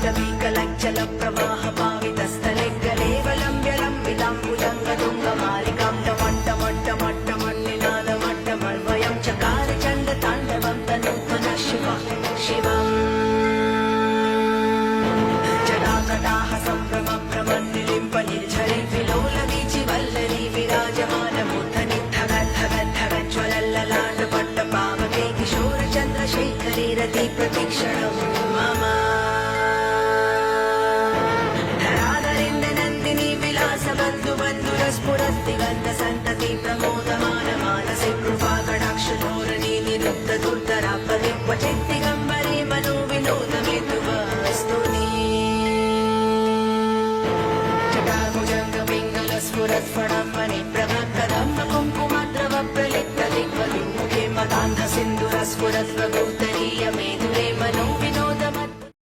ताटवीकलज्जल प्रवाह पावितस्थले गलेवलम्ब्यलम्बिताम्बुजङ्गतुङ्गमालिकां टमट्टमट्टमट्टमन्निनादमट्टमन्वयं चकार चण्डताण्डवं तनूत्मनः शिवम् जटाकटाः सम्भ्रमभ्रमन्निलिम्ब निर्झरि विलोलवीचि वल्लरी विराजमानमूर्धनि धगद्धगद्धगज्ज्वलल्ललाटपट्टपावके किशोरचन्द्रशेखरी रति प्रतीक्षणं मम धराधरेन्द्रनन्दिनी विलासबन्धुबन्धुरस्फुरद्दिगन्धसन्तति प्रमोदमान मानसे कृपाकटाक्षधोरणी निरुद्धदुर्धरापदि क्वचिद्दिगम्बरे मनो विनोदमेतुवस्तुनि स्फुरत्फणम्बनि प्रभक्कदम्ब कुङ्कुमद्रव प्रलिप्तदिग्वलिमुखे मदान्धसिन्दुरस्फुरत्प्रभूतरीयमेतु